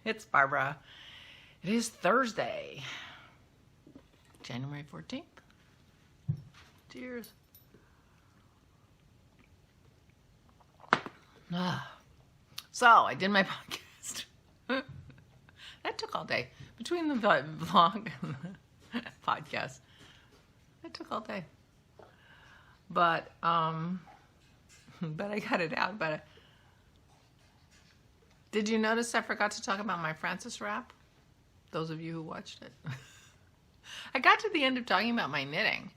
It's Barbara. It is Thursday, January 14th. Cheers. So, I did my podcast. That took all day. Between the vlog and the podcast. It took all day. But I got it out. But did you notice I forgot to talk about my Francis wrap? Those of you who watched it. I got to the end of talking about my knitting.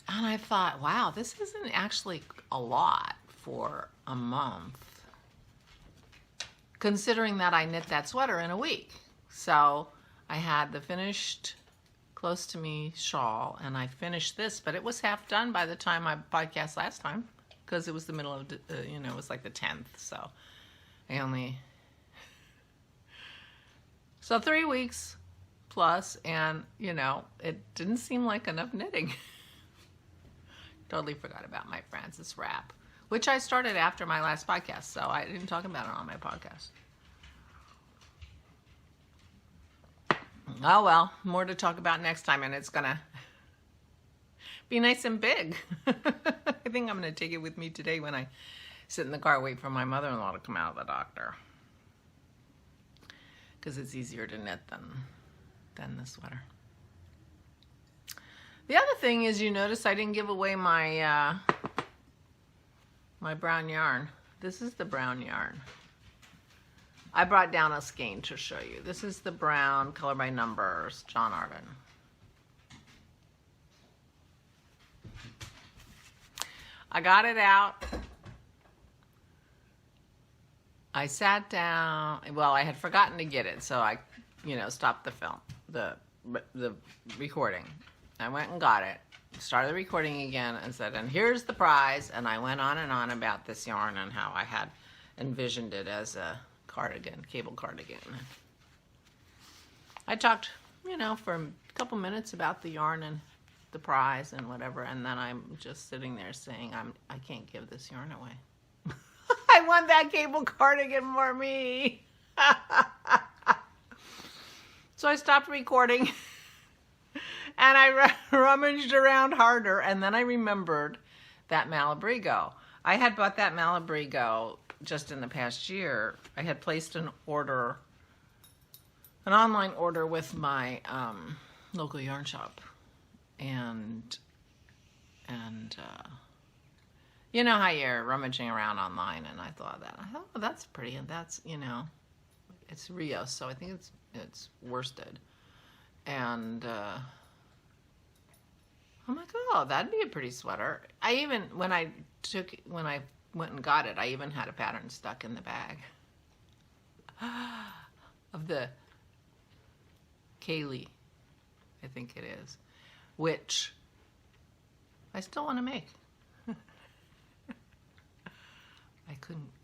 And I thought, wow, this isn't actually a lot for a month. Considering that I knit that sweater in a week. So I had the finished Close to Me shawl, and I finished this, but it was half done by the time I podcast last time, because it was the middle of, it was like the 10th, so I only, so 3 weeks plus, and, it didn't seem like enough knitting. Totally forgot about my Francis wrap, which I started after my last podcast, so I didn't talk about it on my podcast. Oh well, more to talk about next time, and it's gonna be nice and big. I think I'm gonna take it with me today when I sit in the car, wait for my mother-in-law to come out of the doctor. Because it's easier to knit than the sweater. The other thing is, you notice I didn't give away my my brown yarn. This is the brown yarn. I brought down a skein to show you. This is the brown Color by Numbers, John Arden. I got it out. I sat down. Well, I had forgotten to get it, so I, stopped the film, the recording. I went and got it, started the recording again, and said, and here's the prize. And I went on and on about this yarn and how I had envisioned it as a cardigan, cable cardigan. I talked, for a couple minutes about the yarn and the prize and whatever, and then I'm just sitting there saying, I can't give this yarn away. I want that cable cardigan for me. So I stopped recording and I rummaged around harder, and then I remembered that Malabrigo. I had bought that Malabrigo just in the past year. I had placed an online order with my local yarn shop, and you know how you're rummaging around online, and I thought, oh, that's pretty, and that's, it's Rios, so I think it's worsted, and I'm like, oh, that'd be a pretty sweater. When I went and got it, I even had a pattern stuck in the bag of the Kaylee, I think it is, which I still want to make. I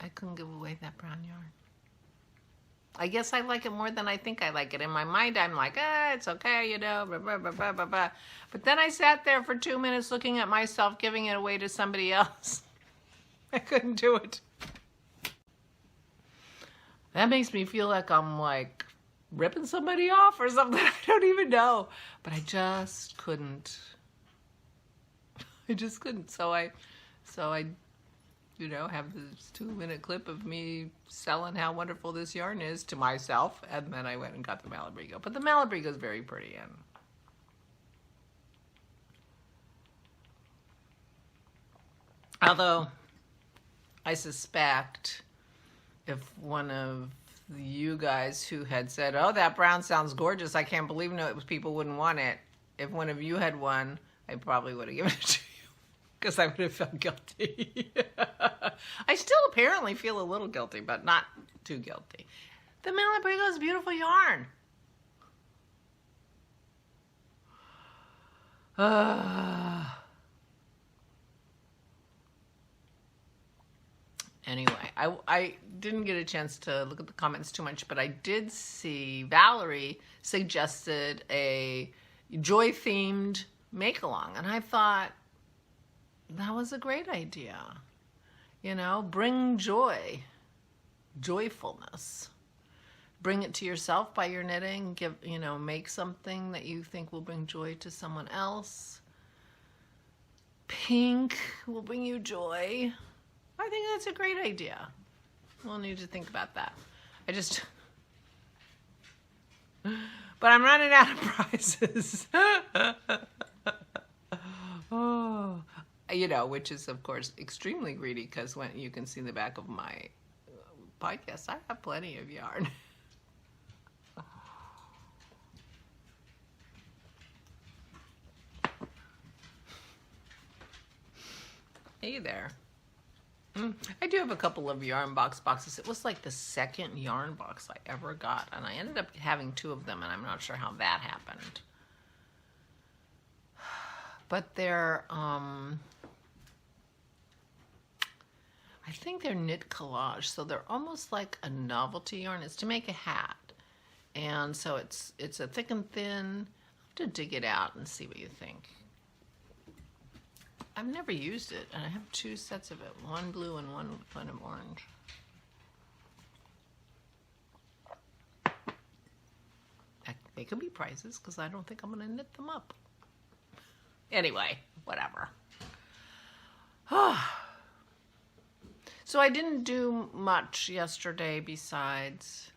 couldn't give away that brown yarn. I guess I like it more than I think I like it. In my mind, I'm like, it's okay, blah, blah, blah, blah, blah, blah. But then I sat there for 2 minutes looking at myself, giving it away to somebody else. I couldn't do it. That makes me feel like I'm like ripping somebody off or something. I don't even know. But I just couldn't. I just couldn't. So I have this 2-minute clip of me selling how wonderful this yarn is to myself, and then I went and got the Malabrigo. But the Malabrigo is very pretty, and although I suspect if one of you guys who had said, oh, that brown sounds gorgeous, I can't believe people wouldn't want it, if one of you had one, I probably would have given it to you, because I would have felt guilty. I still apparently feel a little guilty, but not too guilty. The Malabrigo is beautiful yarn. Anyway, I didn't get a chance to look at the comments too much, but I did see Valerie suggested a joy-themed make-along, and I thought that was a great idea. Bring joy, joyfulness bring it to yourself by your knitting. Make something that you think will bring joy to someone else. Pink will bring you joy. I think that's a great idea. We'll need to think about that. But I'm running out of prizes. Oh, which is of course extremely greedy, because when you can see the back of my podcast, I have plenty of yarn. Hey there. I do have a couple of yarn boxes. It was like the second yarn box I ever got, and I ended up having 2 of them, and I'm not sure how that happened. But they're, I think they're knit collage, so they're almost like a novelty yarn. It's to make a hat, and so it's a thick and thin. I'll have to dig it out and see what you think. I've never used it, and I have 2 sets of it, one blue and one kind of orange. They could be prizes, because I don't think I'm going to knit them up. Anyway, whatever. So I didn't do much yesterday besides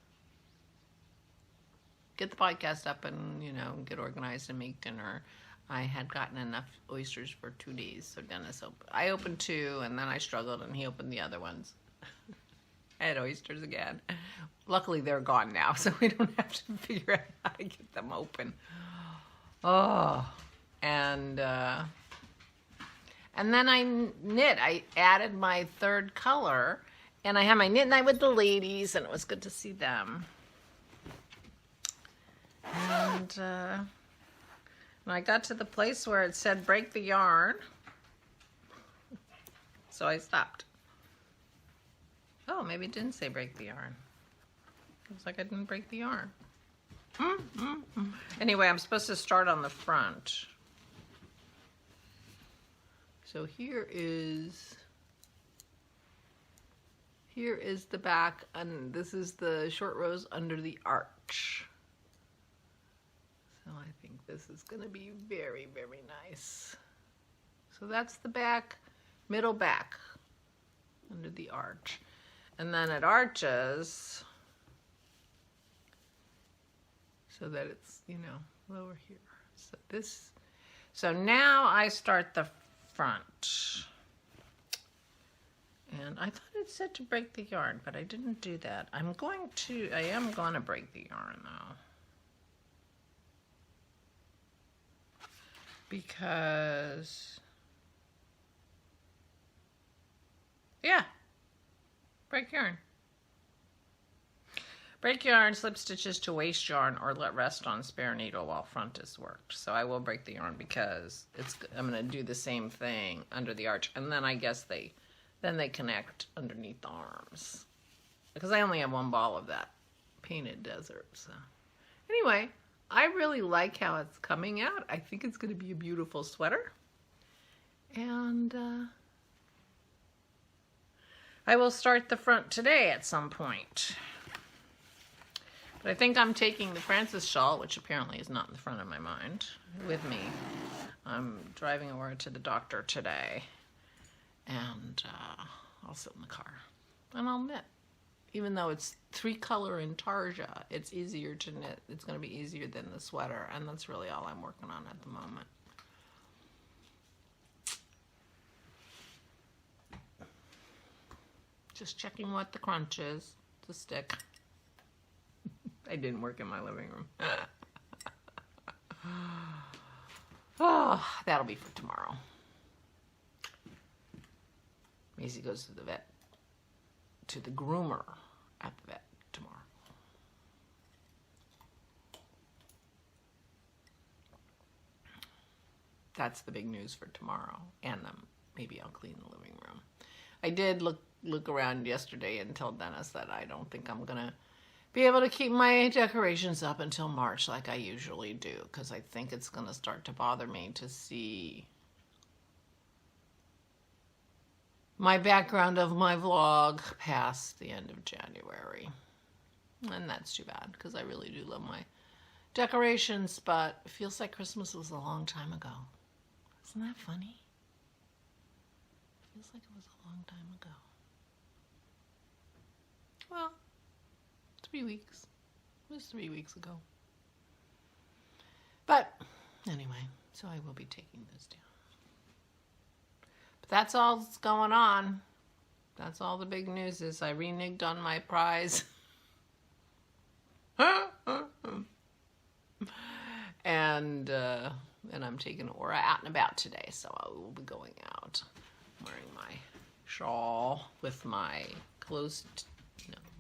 get the podcast up and, get organized and make dinner. I had gotten enough oysters for 2 days, so Dennis I opened 2, and then I struggled, and he opened the other ones. I had oysters again. Luckily, they're gone now, so we don't have to figure out how to get them open. Oh, and then I knit. I added my 3rd color, and I had my knit night with the ladies, and it was good to see them. And when I got to the place where it said break the yarn, so I stopped. Oh, maybe it didn't say break the yarn. Looks like I didn't break the yarn. Anyway, I'm supposed to start on the front. So here is the back, and this is the short rows under the arch. So I think this is going to be very, very nice. So that's the back, middle back, under the arch. And then it arches so that it's, lower here. So now I start the front. And I thought it said to break the yarn, but I didn't do that. I am going to break the yarn though. Because, yeah, break yarn. Break yarn, slip stitches to waste yarn, or let rest on spare needle while front is worked. So I will break the yarn because I'm going to do the same thing under the arch, and then I guess they connect underneath the arms. Because I only have 1 ball of that painted desert. So anyway, I really like how it's coming out. I think it's going to be a beautiful sweater. And I will start the front today at some point. But I think I'm taking the Francis shawl, which apparently is not in the front of my mind, with me. I'm driving over to the doctor today. And I'll sit in the car. And I'll knit. Even though it's 3-color intarsia, it's easier to knit. It's going to be easier than the sweater, and that's really all I'm working on at the moment. Just checking what the crunch is to stick. I didn't work in my living room. Oh, that'll be for tomorrow. Maisie goes to the vet, to the groomer at the vet tomorrow. That's the big news for tomorrow. And maybe I'll clean the living room. I did look around yesterday and tell Dennis that I don't think I'm going to be able to keep my decorations up until March like I usually do, because I think it's going to start to bother me to see my background of my vlog past the end of January. And that's too bad, because I really do love my decorations, but it feels like Christmas was a long time ago. Isn't that funny? It feels like it was a long time ago. Well, 3 weeks. It was 3 weeks ago. But anyway, so I will be taking this down. But that's all that's going on. That's all the big news is. I reneged on my prize. And I'm taking Aura out and about today, so I will be going out wearing my shawl with my closed,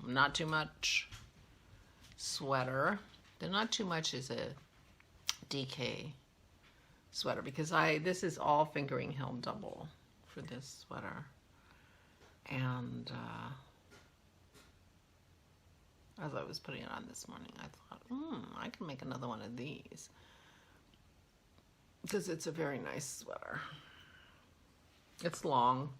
not too much sweater. The not too much is a DK sweater, because this is all fingering held double for this sweater. And as I was putting it on this morning, I thought, I can make another one of these, because it's a very nice sweater. It's long.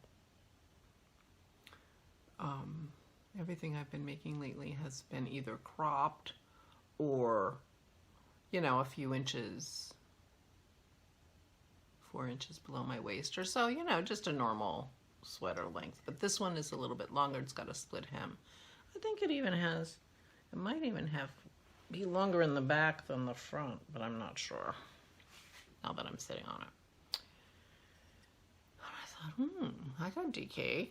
Everything I've been making lately has been either cropped or, a few inches, 4 inches below my waist or so, just a normal sweater length. But this one is a little bit longer. It's got a split hem. I think it might even be longer in the back than the front, but I'm not sure now that I'm sitting on it. I thought, I got DK.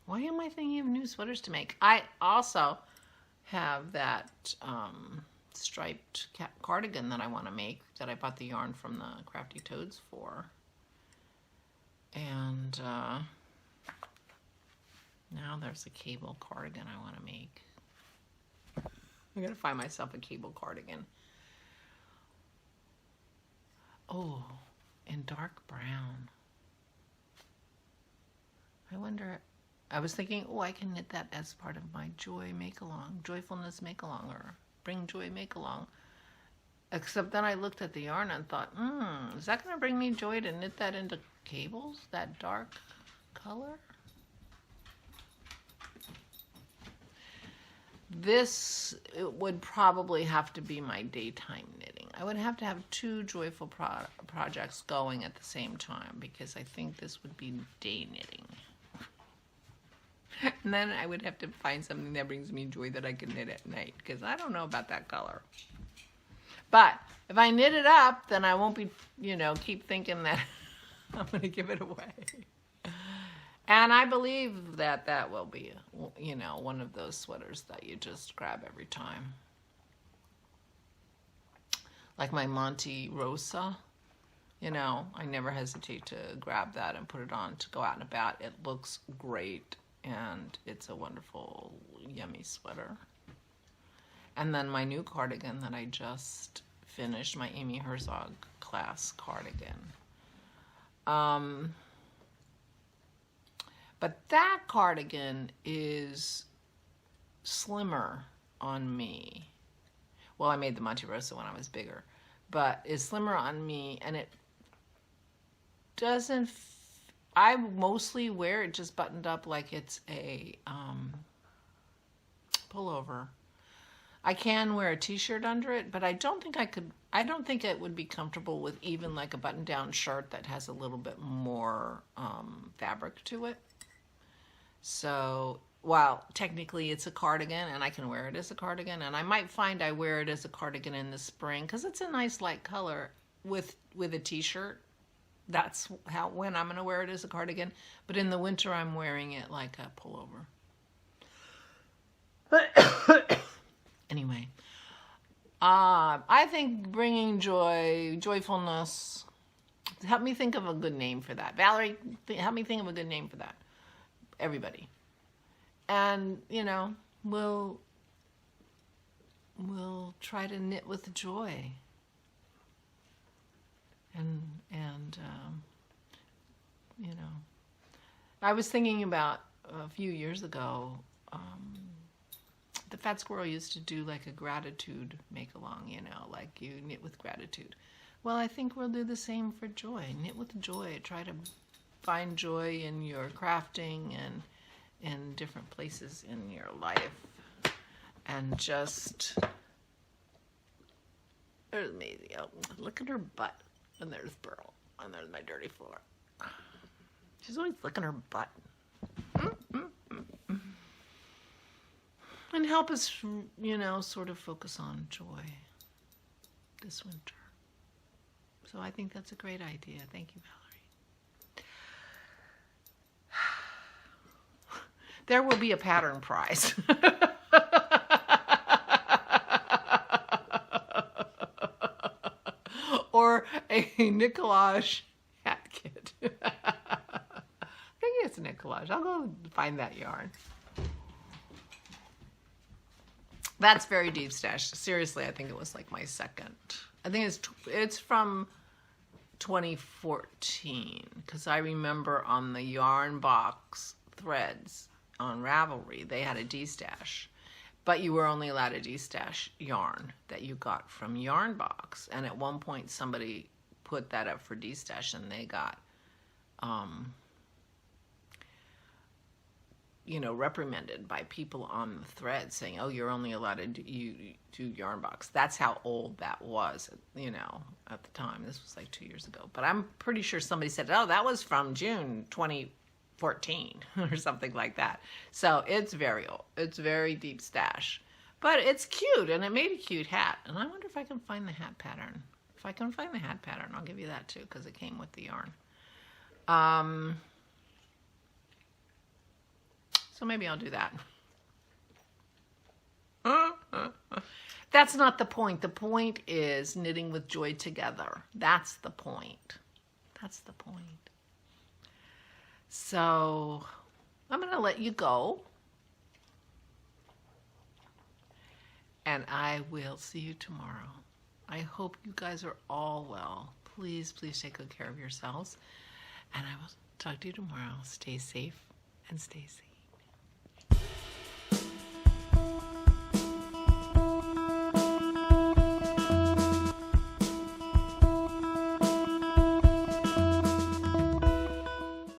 Why am I thinking of new sweaters to make? I also have that striped cardigan that I want to make, that I bought the yarn from the Crafty Toads for. And now there's a cable cardigan I want to make. I'm going to find myself a cable cardigan. Oh, in dark brown. I wonder, I was thinking, I can knit that as part of my joy make-along, joyfulness make-along, or bring joy make-along. Except then I looked at the yarn and thought, is that going to bring me joy to knit that into cables, that dark color? It would probably have to be my daytime knitting. I would have to have two joyful projects going at the same time, because I think this would be day knitting. And then I would have to find something that brings me joy that I can knit at night, because I don't know about that color. But if I knit it up, then I won't be, keep thinking that I'm going to give it away. And I believe that that will be, one of those sweaters that you just grab every time. Like my Monte Rosa, I never hesitate to grab that and put it on to go out and about. It looks great, and it's a wonderful, yummy sweater. And then my new cardigan that I just finished, my Amy Herzog class cardigan. But that cardigan is slimmer on me. Well, I made the Monte Rosa when I was bigger, but it's slimmer on me, and it doesn't, I mostly wear it just buttoned up like it's a pullover. I can wear a t-shirt under it, but I don't think it would be comfortable with even like a button-down shirt that has a little bit more fabric to it. So, while technically it's a cardigan, and I can wear it as a cardigan, and I might find I wear it as a cardigan in the spring, because it's a nice light color with a t-shirt. That's when I'm going to wear it as a cardigan. But in the winter, I'm wearing it like a pullover. Anyway, I think bringing joy, joyfulness, help me think of a good name for that. Valerie, help me think of a good name for that. Everybody. And, we'll try to knit with joy. And I was thinking about a few years ago, the Fat Squirrel used to do like a gratitude make-along, like you knit with gratitude. Well, I think we'll do the same for joy. Knit with joy. Try to find joy in your crafting and in different places in your life. and just, there's Maisie. Oh, look at her butt. And there's Pearl. And there's my dirty floor. She's always licking her butt. And help us, you know, sort of focus on joy this winter. So I think that's a great idea. Thank you, Valerie. There will be a pattern prize. Or a Nicolage hat kit. I think it's a Nicolage. I'll go find that yarn. That's very deep stash. Seriously, I think it was like my second. I think it's from 2014, because I remember on the yarn box threads on Ravelry, they had a D-stash, but you were only allowed a D-stash yarn that you got from Yarn Box. And at one point somebody put that up for D-stash, and they got you know, reprimanded by people on the thread saying, oh, you're only allowed to do Yarn Box. That's how old that was, you know, at the time. This was like 2 years ago. But I'm pretty sure somebody said, oh, that was from June 2014 or something like that. So it's very old. It's very deep stash. But it's cute, and it made a cute hat. And I wonder if I can find the hat pattern. If I can find the hat pattern, I'll give you that too, because it came with the yarn. So maybe I'll do that. That's not the point. The point is knitting with joy together. That's the point. That's the point. So I'm going to let you go. And I will see you tomorrow. I hope you guys are all well. Please, please take good care of yourselves. And I will talk to you tomorrow. Stay safe and stay safe.